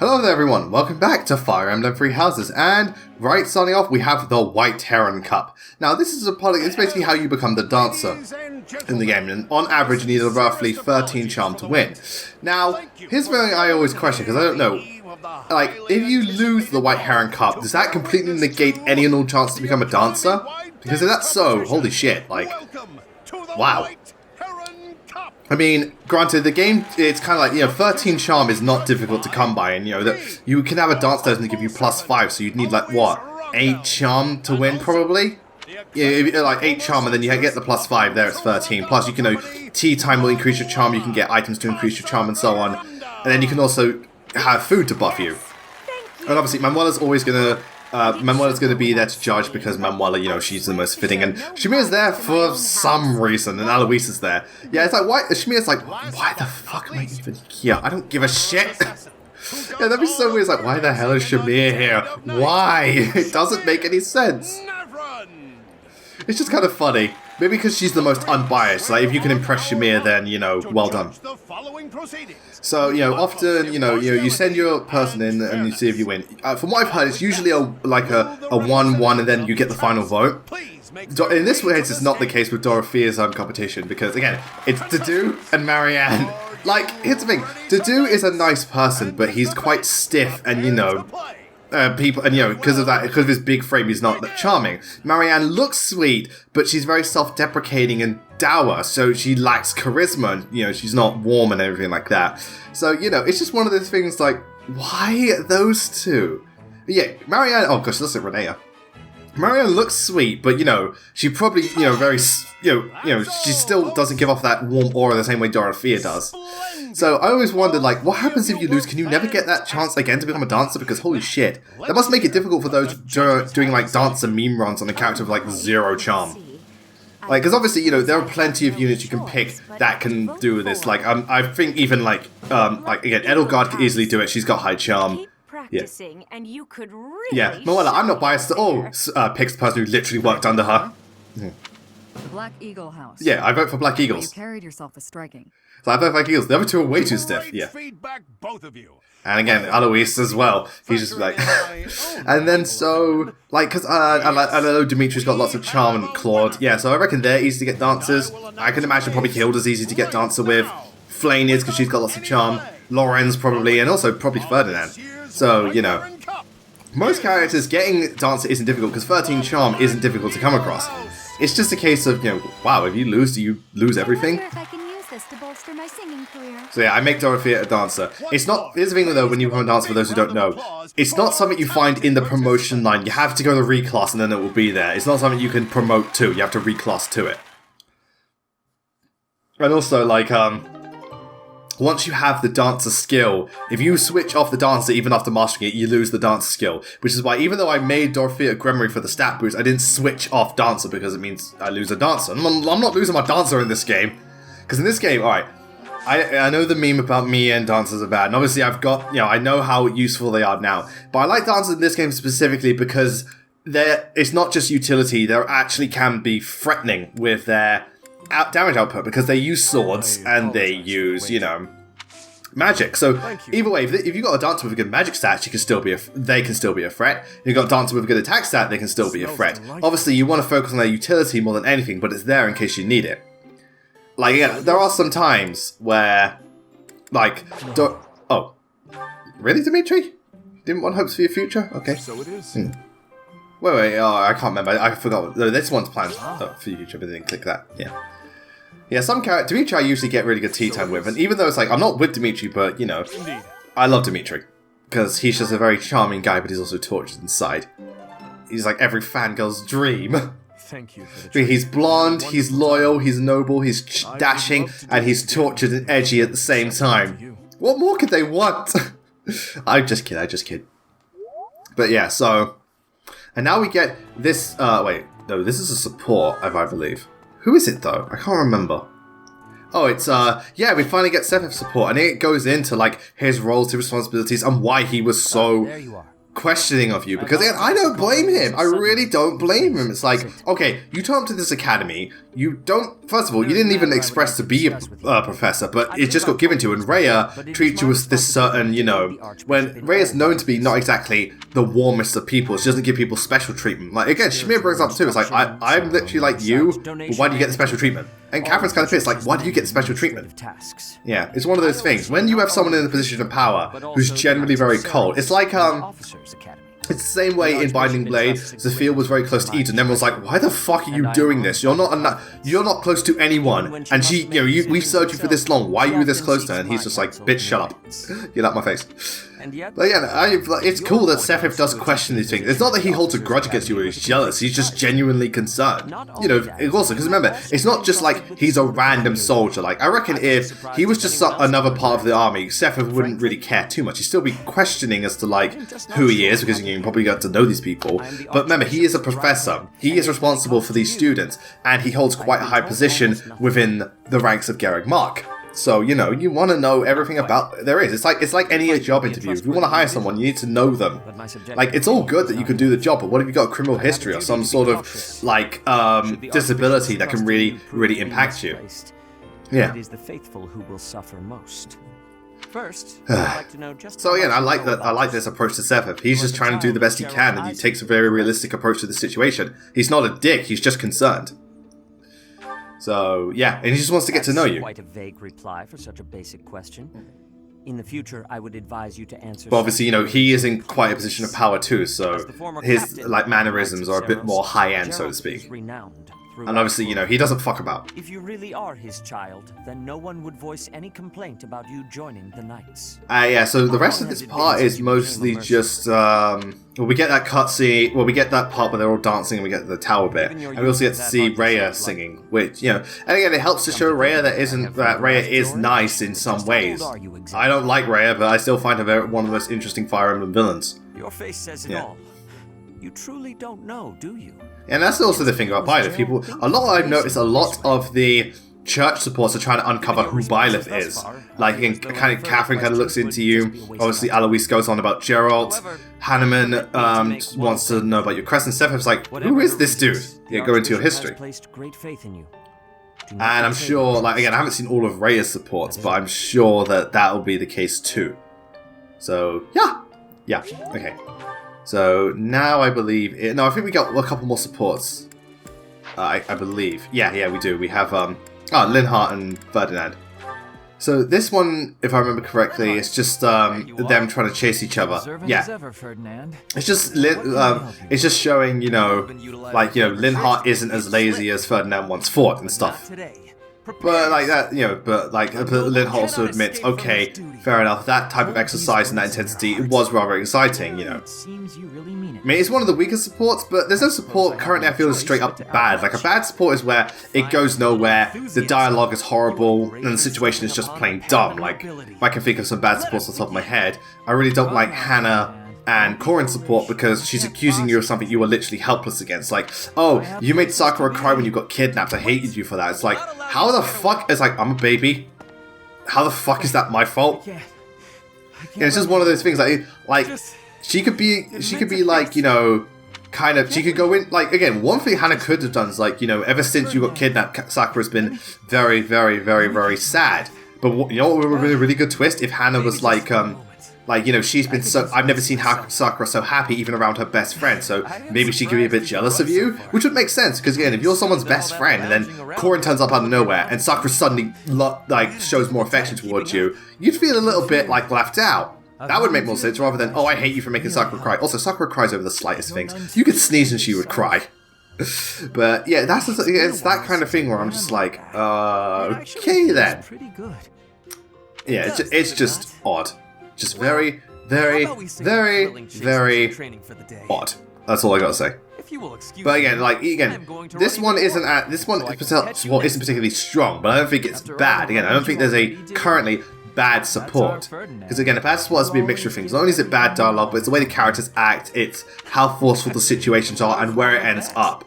Hello there everyone, welcome back to Fire Emblem Three Houses, and right starting off we have the White Heron Cup. Now this is it's basically how you become the dancer in the game, and on average you need roughly 13 charm to win. Now, here's something I always question, because I don't know, like, if you lose the White Heron Cup, does that completely negate any and all chance to become a dancer? Because if that's so, holy shit, like, wow. I mean, granted, the game, it's kind of like, 13 charm is not difficult to come by, and, that you can have a dance that doesn't give you +5, so you'd need, like, what, 8 charm to win, probably? Yeah, like 8 charm, and then you get the +5, there it's 13. Plus, you can, tea time will increase your charm, you can get items to increase your charm, and so on. And then you can also have food to buff you. And obviously, Manuela's always gonna... Manuela's going to be there to judge because Manuela, she's the most fitting, and Shamia's there for some reason, and Alois is there. Yeah, it's like, why? Shamia's like, why the fuck am I even here? I don't give a shit. Yeah, that'd be so weird. It's like, why the hell is Shamia here? Why? It doesn't make any sense. It's just kind of funny. Maybe because she's the most unbiased. Like, if you can impress Shamir, then, well done. So, often, you send your person in and you see if you win. From what I've heard, it's usually a 1-1 and then you get the final vote. In this case, it's not the case with Dorothea's competition because, again, it's Dudu and Marianne. Like, here's the thing. Dudu is a nice person, but he's quite stiff and, people, and because of his big frame, he's not that charming. Marianne looks sweet, but she's very self-deprecating and dour, so she lacks charisma, and, she's not warm and everything like that. So, it's just one of those things like, why those two? But yeah, Marianne, oh gosh, let's look at Renea. Marianne looks sweet, but, she probably, very, she still doesn't give off that warm aura the same way Dorothea does. So I always wondered, like, what happens if you lose? Can you never get that chance again to become a dancer? Because holy shit, that must make it difficult for those doing, like, dancer meme runs on a character of, like, 0 charm. Like, because obviously, there are plenty of units you can pick that can do this. Like, I think even, again, Edelgard could easily do it. She's got high charm. Yeah. And you could really Moella, I'm not biased at all, picks the person who literally worked under her. The Black Eagle House. Yeah, I vote for Black Eagles. You carried yourself for striking. So I vote for Black Eagles. The other two are way too stiff. Yeah. And again, Alois as well. He's just like... and then so... Like, because I know Dimitri's got lots of charm and Claude. Yeah, so I reckon they're easy to get dancers. I can imagine probably Hilda's easy to get dancer with. Flane is, because she's got lots of charm. Lorenz probably, and also probably Ferdinand. So, most characters getting dancer isn't difficult because 13 charm isn't difficult to come across. It's just a case of, wow, if you lose, do you lose everything? So yeah, I make Dorothea a dancer. It's not, here's the thing though, when you become a dancer, for those who don't know, it's not something you find in the promotion line. You have to go to reclass and then it will be there. It's not something you can promote to, you have to reclass to it. And also, like, once you have the dancer skill, if you switch off the dancer even after mastering it, you lose the dancer skill. Which is why even though I made Dorothea Gremory for the stat boost, I didn't switch off dancer because it means I lose a dancer. I'm not losing my dancer in this game. Because in this game, alright, I know the meme about me and dancers are bad. And obviously I've got, I know how useful they are now. But I like dancers in this game specifically because it's not just utility, they actually can be threatening with their damage output because they use swords and they use, magic. So either way, if you've got a dancer with a good magic stat, they can still be a threat. If you've got a dancer with a good attack stat, they can still be a threat. Obviously, you want to focus on their utility more than anything, but it's there in case you need it. Like, yeah, there are some times where, like, oh, really, Dimitri? Didn't want hopes for your future? Okay. So it is. Wait, oh, I can't remember. I forgot. No, this one's planned for your future, but I didn't click that. Yeah. Yeah, some character Dimitri I usually get really good tea time with, and even though it's like, I'm not with Dimitri, but, I love Dimitri. Because he's just a very charming guy, but he's also tortured inside. He's like every fangirl's dream. Thank you for the he's blonde, he's loyal, he's noble, he's dashing, and he's tortured and edgy at the same time. What more could they want? I just kid. But yeah, so... And now we get this, wait, no, this is a support, I believe. Who is it, though? I can't remember. Oh, it's, yeah, we finally get Seth's support, and it goes into, like, his roles, his responsibilities, and why he was so questioning of you, because again, I don't blame him. I really don't blame him. It's like, okay, you turn up to this academy, you don't, first of all, you didn't even express to be a professor, but it just got given to you, and Rhea treats you with this certain, you know, when Rhea's known to be not exactly the warmest of people, she doesn't give people special treatment. Like, again, Shamir brings up too, it's like, I'm literally like you, but why do you get the special treatment? And Catherine's kind of pissed, like, why do you get special treatment? Yeah, it's one of those things. When you have someone in a position of power who's generally very cold, it's like, it's the same way in Binding Blade, Zephyr was very close to Eden, and everyone's like, why the fuck are you doing this? You're not close to anyone, and she, you know, we've served you for this long, why are you this close to her? And he's just like, bitch, shut up. Get out my face. But yeah, it's cool that Sephiroth does question these things. It's not that he holds a grudge against you or he's jealous, he's just genuinely concerned. You know, also, because remember, it's not just like he's a random soldier. Like, I reckon if he was just another part of the army, Sephiroth wouldn't really care too much. He'd still be questioning as to, like, who he is, because you probably got to know these people. But remember, he is a professor. He is responsible for these students, and he holds quite a high position within the ranks of Garreg Mach. So, you know, you want to know everything about there is. It's like any job interview. If you want to hire someone, you need to know them. Like, it's all good that you can do the job, but what if you've got a criminal history or some sort of, like, disability that can really impact you? Yeah. It is the faithful who will suffer most. First, so again, I like this approach to Sephiroth. He's just trying to do the best he can, and he takes a very realistic approach to the situation. He's not a dick, he's just concerned. So, yeah, and he just wants to get to know you. Quite a vague reply for such a basic question. In the future, I would advise you to answer. But obviously, you know, he is in quite a position of power too, so his, like, mannerisms are a bit more high-end, so to speak. And obviously, you know, he doesn't fuck about. If you really are his child, then no one would voice any complaint about you joining the Knights. Yeah, so the rest of this part is mostly just, well, we get that cutscene, well, we get that part where they're all dancing, and we get the tower bit, and we also get to see Rhea singing, which, you know, and again, it helps to show Rhea that Rhea is nice in some ways. I don't like Rhea, but I still find her one of the most interesting Fire Emblem villains. Your face says it all. You truly don't know, do you? And that's also the thing about Byleth. People, I've noticed a lot of the church supports are trying to uncover who Byleth is. Like, Catherine kind of looks into you. Obviously, Alois goes on about Geralt. Hanneman wants to know about your crest, and Sephiroth's like, who is this dude? Yeah, go into your history. And I'm sure, like, again, I haven't seen all of Rhea's supports, but I'm sure that will be the case too. So, yeah, okay. So now I believe I think we got a couple more supports. I believe. Yeah, we do. We have Linhardt and Ferdinand. So this one, if I remember correctly, is just them trying to chase each other. Yeah. It's just showing, you know, like, you know, Linhardt isn't as lazy as Ferdinand once thought and stuff. But like that, you know, but Linhardt also admits, okay, fair enough, that type of exercise and that intensity, it was rather exciting, you know. I mean, it's one of the weaker supports, but there's no support currently I feel is straight up bad. Like, a bad support is where it goes nowhere, the dialogue is horrible, and the situation is just plain dumb. Like, if I can think of some bad supports on the top of my head, I really don't like Hannah and Corin's support because she's accusing you of something you were literally helpless against. Like, oh, you made Sakura cry when you got kidnapped, I hated you for that. It's like, how the fuck? It's like, I'm a baby. How the fuck is that my fault? Yeah, it's just one of those things, like she could be like, you know, kind of, she could go in, like, again, one thing Hannah could have done is, like, you know, ever since you got kidnapped, Sakura's been very, very, very, very sad. But you know what would have been a really good twist? If Hannah was like, you know, she's been so, I've never seen Sakura so happy even around her best friend, so maybe she could be a bit jealous of you, which would make sense, because again, if you're someone's best friend, and then Corin turns up out of nowhere, and Sakura suddenly, like, shows more affection towards you, you'd feel a little bit, like, left out. That would make more sense, rather than, oh, I hate you for making Sakura cry. Also, Sakura cries over the slightest things. You could sneeze and she would cry. But, yeah, it's that kind of thing where I'm just like, okay then. Yeah, it's just odd. Just very, very, very, very odd. That's all I gotta say. But again, this one isn't particularly strong, but I don't think it's bad. Again, I don't think there's a currently bad support. Because again, a bad support has to be a mixture of things. Not only is it bad dialogue, but it's the way the characters act, it's how forceful the situations are, and where it ends up.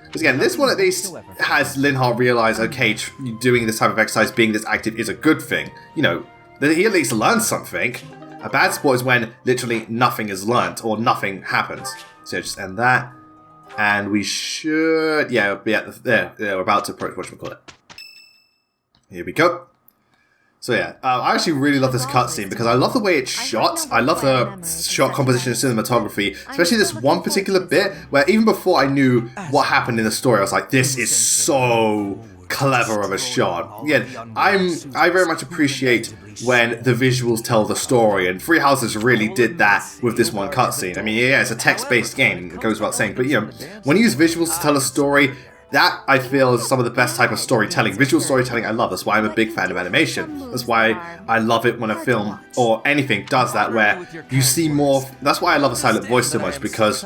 Because again, this one at least has Linhardt realize, okay, doing this type of exercise, being this active is a good thing. You know, he at least learns something. A bad sport is when literally nothing is learnt or nothing happens. So just end that. And we should... Yeah, be at the... There, we're about to approach whatchamacallit. Here we go. So yeah, I actually really love this cutscene because I love the way it's shot. I love the shot composition and cinematography, especially this one particular bit where even before I knew what happened in the story, I was like, this is so clever of a shot. Yeah, I very much appreciate when the visuals tell the story, and Three Houses really did that with this one cutscene. I mean, yeah, it's a text-based game, it goes without saying, but you know, when you use visuals to tell a story, that, I feel, is some of the best type of storytelling. Visual storytelling I love. That's why I'm a big fan of animation. That's why I love it when a film or anything does that, where you see more... That's why I love a silent voice so much, because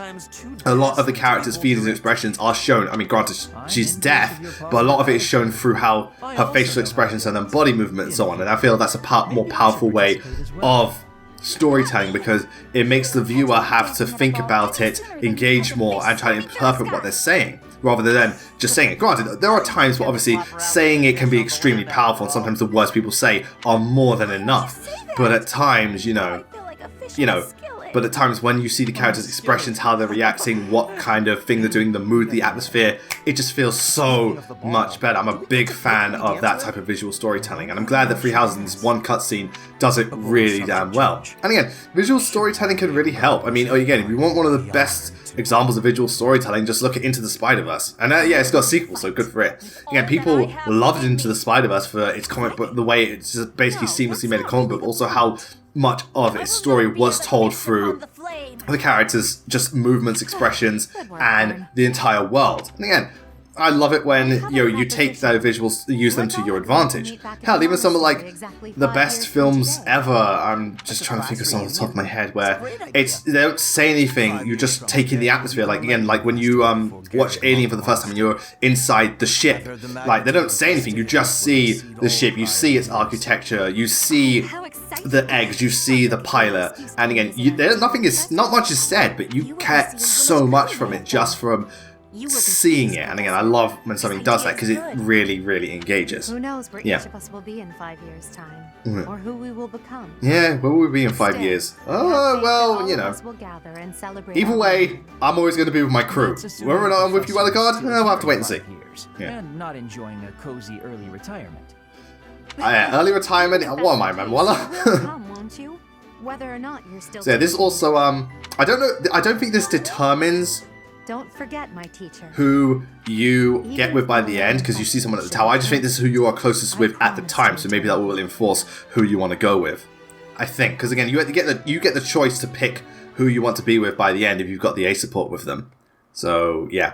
a lot of the characters' feelings and expressions are shown. I mean, granted, she's deaf, but a lot of it is shown through how her facial expressions and then body movement and so on. And I feel that's a more powerful way of storytelling, because it makes the viewer have to think about it, engage more, and try to interpret what they're saying, rather than just saying it. Granted, there are times where obviously saying it can be extremely powerful, and sometimes the words people say are more than enough. But at times, but at times when you see the characters' expressions, how they're reacting, what kind of thing they're doing, the mood, the atmosphere, it just feels so much better. I'm a big fan of that type of visual storytelling, and I'm glad that Three Houses in this one cutscene does it really damn well. And again, visual storytelling can really help. I mean, again, if you want one of the best examples of visual storytelling, just look at Into the Spider-Verse. And yeah, it's got a sequel, so good for it. Again, people loved Into the Spider-Verse for its comic book, the way it's just basically seamlessly made a comic book, but also how much of its story was told through the characters' just movements, expressions, and the entire world. And again, I love it when you take those visuals, use them to your advantage. Hell, even some of like the best films ever. I'm just trying to think of some off the top of my head where they don't say anything. You just take in the atmosphere. Like again, like when you watch Alien for the first time and you're inside the ship, like they don't say anything. You just see the ship. You see its architecture. You see the eggs. You see the pilot. And again, not much is said, but you get so much from it just from seeing it. And again, I love when something does that because it really, really engages. Who knows where each of us will be in 5 years' time, or who we will become. Yeah, where will we be in 5 years? Oh, well, either way, I'm always going to be with my crew. Whether or not I'm with you, Ellegard, we'll have to wait and see. Yeah. And not enjoying a cozy early retirement. Early retirement? What am I, man? Whether or not you're still... So yeah, this also, I don't think this determines... Don't forget, my teacher. Who you get with by the end, because you see someone at the tower. I just think this is who you are closest with at the time, so maybe that will enforce who you want to go with. I think, because again, you get the choice to pick who you want to be with by the end if you've got the A support with them. So yeah,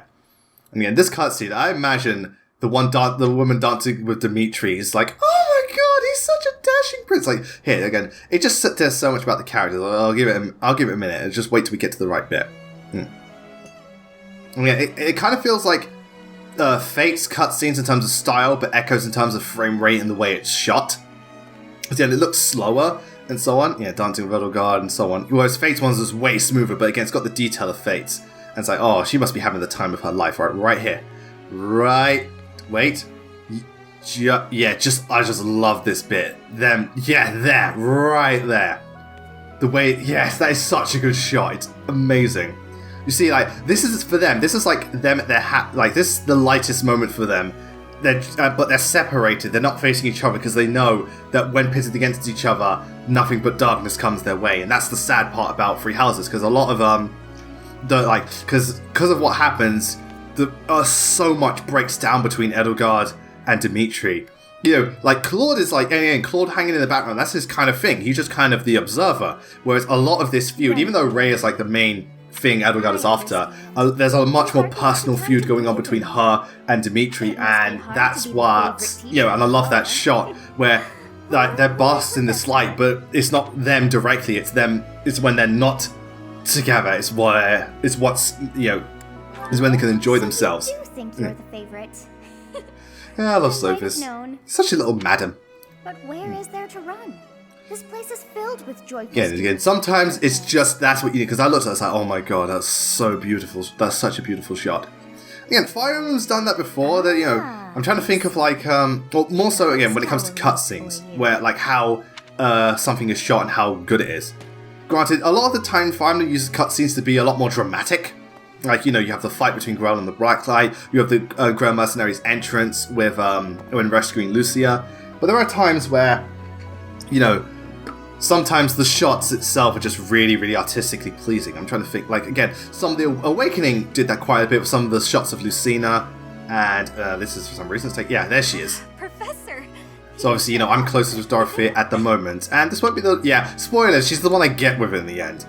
and again, this cutscene, I imagine the woman dancing with Dimitri is like, oh my god, he's such a dashing prince. Like here again, it just says so much about the characters. I'll give it a minute and just wait till we get to the right bit. Yeah, it kind of feels like Fate's cutscenes in terms of style, but Echo's in terms of frame rate and the way it's shot. But yeah, it looks slower and so on. Yeah, Dancing with Edelgard and so on. Whereas Fate's one's is way smoother, but again, it's got the detail of Fate's. And it's like, oh, she must be having the time of her life. Right here. Right. Wait. I just love this bit. There. Right there. The way, yes, that is such a good shot. It's amazing. You see, like, this is for them. This is like them at their like, this is the lightest moment for them. But they're separated. They're not facing each other because they know that when pitted against each other, nothing but darkness comes their way. And that's the sad part about Three Houses, because a lot of because of what happens, so much breaks down between Edelgard and Dimitri. Like Claude is like, and Claude hanging in the background. That's his kind of thing. He's just kind of the observer. Whereas a lot of this feud, even though Ray is like the main thing Edelgard is after, there's a much more personal feud going on between her and Dimitri, and that's what, and I love that shot where like they're basked in this light, but it's not them directly, it's when they're not together, it's when they can enjoy themselves. I do think you're the favorite. Yeah, I love Sophis. Such a little madam. But where is there to run? This place is filled with joyful... Again, sometimes it's just, that's what you need, because I looked at it, I was like, oh my god, that's so beautiful, that's such a beautiful shot. Again, Fire Emblem's done that before, that, I'm trying to think of like, more so again, when it comes to cutscenes, where like how something is shot and how good it is. Granted, a lot of the time Fire Emblem uses cutscenes to be a lot more dramatic. Like, you know, you have the fight between Grell and the Blacklight, you have the Grell Mercenaries' entrance with when rescuing Lucia. But there are times where, you know, sometimes the shots itself are just really, really artistically pleasing. I'm trying to think, like, again, some of the Awakening did that quite a bit with some of the shots of Lucina, and this is for some reason, yeah, there she is. Professor. So obviously, you know, I'm closest with Dorothea at the moment, and this won't be the, yeah, spoilers, she's the one I get with in the end.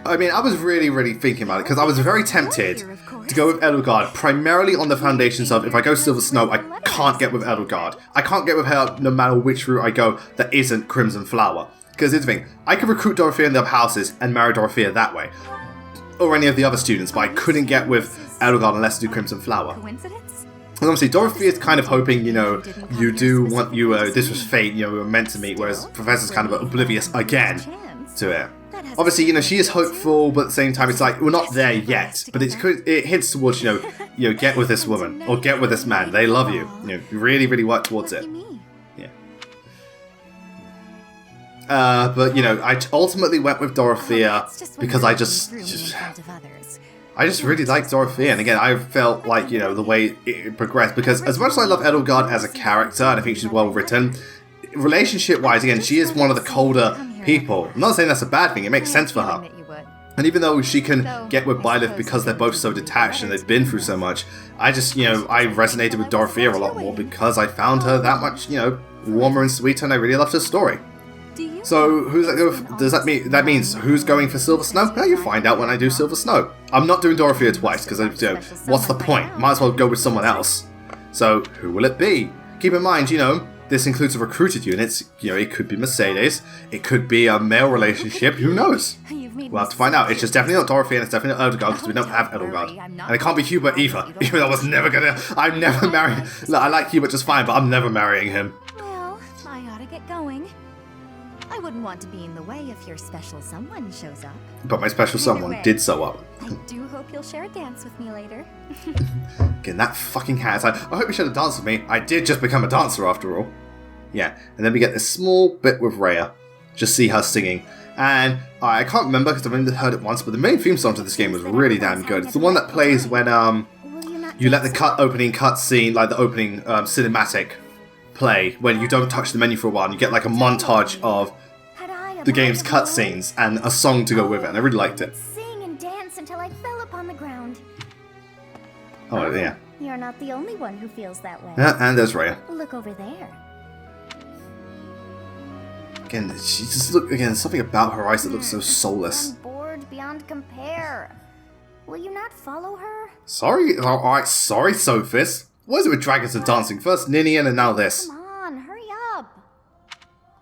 I mean, I was really, really thinking about it, because I was very tempted to go with Edelgard, primarily on the foundations of, if I go Silver Snow, I can't get with Edelgard. I can't get with her no matter which route I go that isn't Crimson Flower. Because here's the thing, I could recruit Dorothea in the other houses and marry Dorothea that way. Or any of the other students, but I couldn't get with Edelgard unless I do Crimson Flower. Coincidence? And obviously, Dorothea is kind of hoping, you know, you do want this was fate, you know, we were meant to meet, whereas Professor's kind of oblivious again to it. Obviously, you know, she is hopeful, but at the same time, it's like, we're not there yet. But it hints towards, you know, get with this woman, or get with this man, they love you. You know, really, really work towards it. Yeah. But, you know, I ultimately went with Dorothea because I just really like Dorothea, and again, I felt like, you know, the way it progressed, because as much as I love Edelgard as a character, and I think she's well written, relationship-wise, again, she is one of the colder people. I'm not saying that's a bad thing, it makes sense for her. And even though she can get with Byleth because they're both so detached and they've been through so much, I just, you know, I resonated with Dorothea a lot more because I found her that much, you know, warmer and sweeter, and I really loved her story. So, who's that? Does that mean that means who's going for Silver Snow? Well, you find out when I do Silver Snow. I'm not doing Dorothea twice because, you know, what's the point? Might as well go with someone else. So, who will it be? Keep in mind, you know, this includes the recruited units. You know, it could be Mercedes. It could be a male relationship. Who knows? We'll have to find out. It's just definitely not Dorothea, and it's definitely not Edelgard because we don't have Edelgard. And it can't be Hubert either. Even though I was never gonna. I'm never marrying. Look, I like Hubert just fine, but I'm never marrying him. Well, I ought to get going. I wouldn't want to be in the way if your special someone shows up. But my special someone did so up. I do hope you'll share a dance with me later. Again, that fucking hat. I hope you should have danced with me. I did just become a dancer after all. Yeah, and then we get this small bit with Rhea. Just see her singing. And I can't remember because I've only heard it once, but the main theme song to this game was really damn good. It's the one that plays when you let the opening cutscene, like the opening cinematic, play when you don't touch the menu for a while, and you get like a montage of the game's cutscenes and a song to go with it, and I really liked it. Sing and dance until I fell upon the ground. Oh yeah. You're not the only one who feels that way. Yeah, and there's Rhea. Look over there. Again, she just something about her eyes that looks so soulless. I'm bored beyond compare. Will you not follow her? Sorry, alright, sorry, Sophis. What is it with dragons and dancing? First Ninian and now this. Come on, hurry up.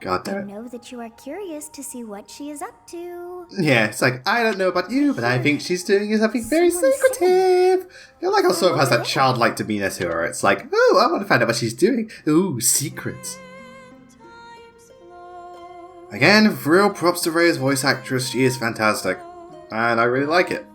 God damn I it. know that you are curious to see what she is up to. Yeah, it's like, I don't know about you, but I think she's doing something very secretive. You know, like how Soph has that childlike demeanor to her. It's like, oh, I want to find out what she's doing. Ooh, secrets. Again, real props to Rhea's voice actress. She is fantastic. And I really like it.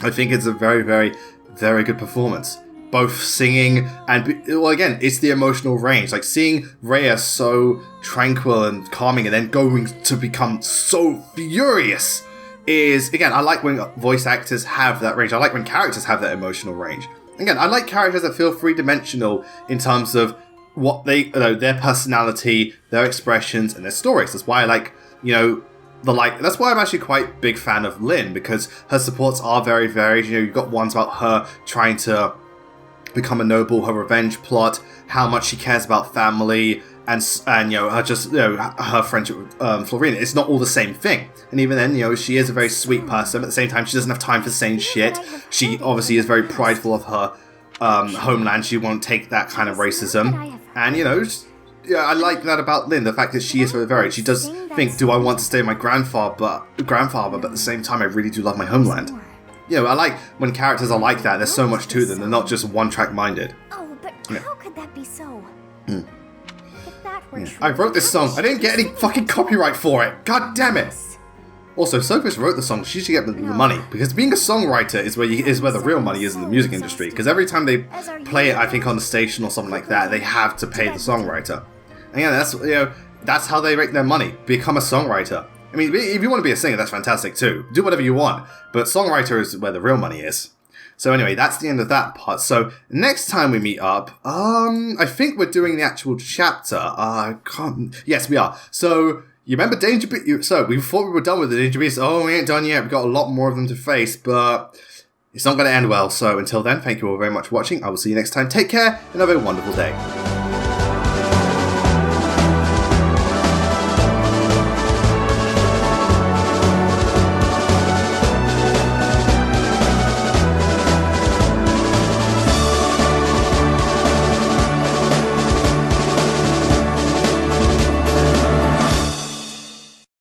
I think it's a very, very, very good performance. Both singing and, well, again, it's the emotional range. Like, seeing Rhea so tranquil and calming and then going to become so furious is, again, I like when voice actors have that range. I like when characters have that emotional range. Again, I like characters that feel three-dimensional in terms of what they, their personality, their expressions, and their stories. That's why I like, you know, that's why I'm actually quite a big fan of Lynn, because her supports are very varied. You know, you've got ones about her trying to become a noble, her revenge plot, how much she cares about family, and you know, her friendship with Florina. It's not all the same thing. And even then, you know, she is a very sweet person. At the same time, she doesn't have time for saying shit. She obviously is very prideful of her homeland. She won't take that kind of racism. And, you know, yeah, I like that about Lynn, the fact that she is very varied. She does think, do I want to stay with my grandfather, but at the same time, I really do love my homeland. You know, I like when characters are like that. There's so much to them. They're not just one-track minded. Oh, but how could that be so? If that were true, I wrote this song. I didn't get any fucking copyright for it. God damn it. Also, Sophis wrote the song. She should get the money, because being a songwriter is where the real money is in the music industry. Because every time they play it, I think on the station or something like that, they have to pay the songwriter. And yeah, that's, you know, that's how they make their money. Become a songwriter. I mean, if you want to be a singer, that's fantastic too. Do whatever you want. But songwriter is where the real money is. So anyway, that's the end of that part. So next time we meet up, I think we're doing the actual chapter. Yes, we are. So you remember Danger Beast? So we thought we were done with the Danger Beast. Oh, we ain't done yet. We've got a lot more of them to face, but it's not going to end well. So until then, thank you all very much for watching. I will see you next time. Take care and have a wonderful day.